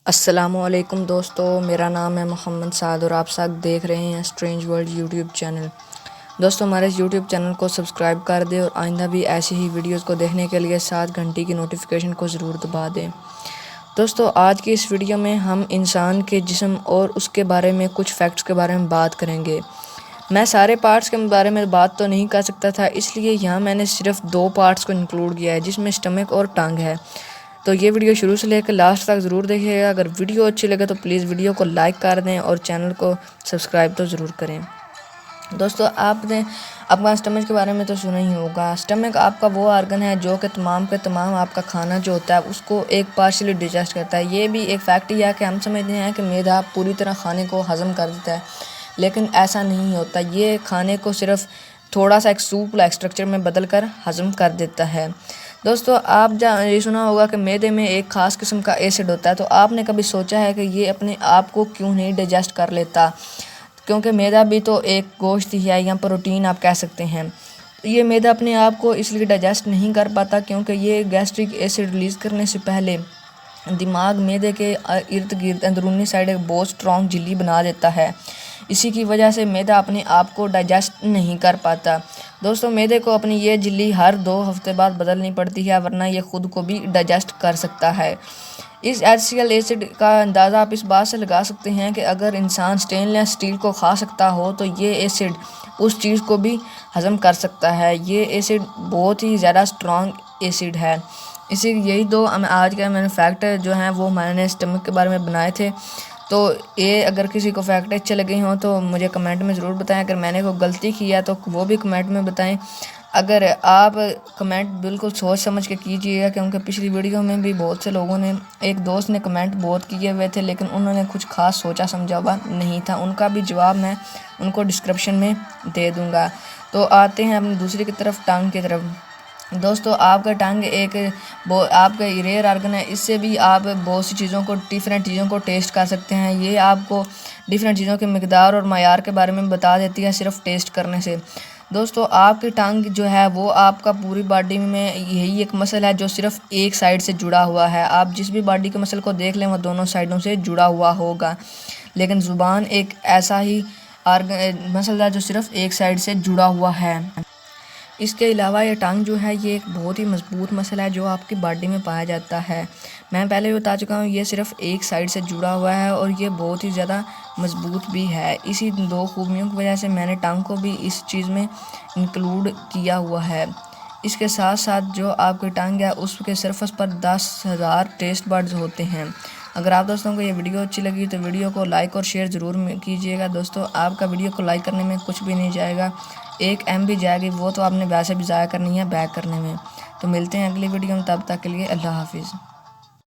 अस्सलामुअलैकुम दोस्तों, मेरा नाम है मोहम्मद साद और आप सब देख रहे हैं स्ट्रेंज वर्ल्ड यूट्यूब चैनल। दोस्तों, हमारे इस यूट्यूब चैनल को सब्सक्राइब कर दें और आइंदा भी ऐसी ही वीडियोस को देखने के लिए 7 घंटे की नोटिफिकेशन को ज़रूर दबा दें। दोस्तों, आज की इस वीडियो में हम इंसान के जिस्म और उसके बारे में कुछ फैक्ट्स के बारे में बात करेंगे। मैं सारे पार्ट्स के बारे में बात तो नहीं कर सकता था, इसलिए यहाँ मैंने सिर्फ 2 पार्ट्स को इंक्लूड किया है, जिसमें स्टमक और टंग है। तो ये वीडियो शुरू से लेकर लास्ट तक ज़रूर देखिएगा। अगर वीडियो अच्छी लगे तो प्लीज़ वीडियो को लाइक कर दें और चैनल को सब्सक्राइब तो ज़रूर करें। दोस्तों, आपने अपना स्टमक के बारे में तो सुना ही होगा। स्टमक आपका वो आर्गन है जो कि तमाम के तमाम आपका खाना जो होता है उसको एक पार्शियली डिजेस्ट करता है। ये भी एक फैक्ट ही है कि हम समझते हैं कि मैदा पूरी तरह खाने को हज़म कर देता है, लेकिन ऐसा नहीं होता। ये खाने को सिर्फ थोड़ा सा एक सूप लाइक स्ट्रक्चर में बदल कर हज़म कर देता है। दोस्तों, आप ये सुना होगा कि मैदे में एक ख़ास किस्म का एसिड होता है। तो आपने कभी सोचा है कि ये अपने आप को क्यों नहीं डाइजेस्ट कर लेता? क्योंकि मैदा भी तो एक गोश्त ही है या प्रोटीन आप कह सकते हैं। ये मैदा अपने आप को इसलिए डाइजेस्ट नहीं कर पाता क्योंकि ये गैस्ट्रिक एसिड रिलीज़ करने से पहले दिमाग मैदे के इर्द गिर्द अंदरूनी साइड एक बहुत स्ट्रॉन्ग झिल्ली बना देता है। इसी की वजह से मैदा अपने आप को डाइजेस्ट नहीं कर पाता। दोस्तों, मैदे को अपनी ये झिल्ली हर 2 हफ्ते बाद बदलनी पड़ती है, वरना ये खुद को भी डाइजेस्ट कर सकता है। इस HCl एसिड का अंदाज़ा आप इस बात से लगा सकते हैं कि अगर इंसान स्टेनलेस स्टील को खा सकता हो तो ये एसिड उस चीज़ को भी हज़म कर सकता है। ये एसिड बहुत ही ज़्यादा स्ट्रॉन्ग एसिड है। यही 2 आज का मैंने फैक्ट जो हैं वो मैंने स्टमक के बारे में बनाए थे। तो ये अगर किसी को फैक्ट अच्छे लगे हों तो मुझे कमेंट में ज़रूर बताएं। अगर मैंने कोई गलती की है तो वो भी कमेंट में बताएं। अगर आप कमेंट बिल्कुल सोच समझ के कीजिएगा, क्योंकि पिछली वीडियो में भी बहुत से लोगों ने, एक दोस्त ने कमेंट बहुत किए हुए थे, लेकिन उन्होंने कुछ खास सोचा समझा हुआ नहीं था। उनका भी जवाब मैं उनको डिस्क्रिप्शन में दे दूँगा। तो आते हैं अपनी दूसरी की तरफ, टंग की तरफ। दोस्तों, आपका टंग आपका रेयर आर्गन है। इससे भी आप बहुत सी चीज़ों को, डिफरेंट चीज़ों को टेस्ट कर सकते हैं। ये आपको डिफरेंट चीज़ों के मिकदार और मयार के बारे में बता देती है सिर्फ टेस्ट करने से। दोस्तों, आपकी टंग जो है वो आपका पूरी बॉडी में यही एक मसल है जो सिर्फ एक साइड से जुड़ा हुआ है। आप जिस भी बॉडी के मसल को देख लें वो दोनों साइडों से जुड़ा हुआ होगा, लेकिन ज़ुबान एक ऐसा ही मसल है जो सिर्फ एक साइड से जुड़ा हुआ है। इसके अलावा ये टंग जो है ये एक बहुत ही मज़बूत मसल है जो आपकी बॉडी में पाया जाता है। मैं पहले भी बता चुका हूँ, ये सिर्फ एक साइड से जुड़ा हुआ है और ये बहुत ही ज़्यादा मज़बूत भी है। इसी 2 खूबियों की वजह से मैंने टंग को भी इस चीज़ में इंक्लूड किया हुआ है। इसके साथ साथ जो आपकी टंग है उसके सरफेस पर 10,000 टेस्ट बड्स होते हैं। अगर आप दोस्तों को ये वीडियो अच्छी लगी तो वीडियो को लाइक और शेयर ज़रूर कीजिएगा। दोस्तों, आपका वीडियो को लाइक करने में कुछ भी नहीं जाएगा, 1 MB जाएगी, वो तो आपने वैसे भी ज़ाया करनी है बैक करने में। तो मिलते हैं अगली वीडियो में, तब तक के लिए अल्लाह हाफिज़।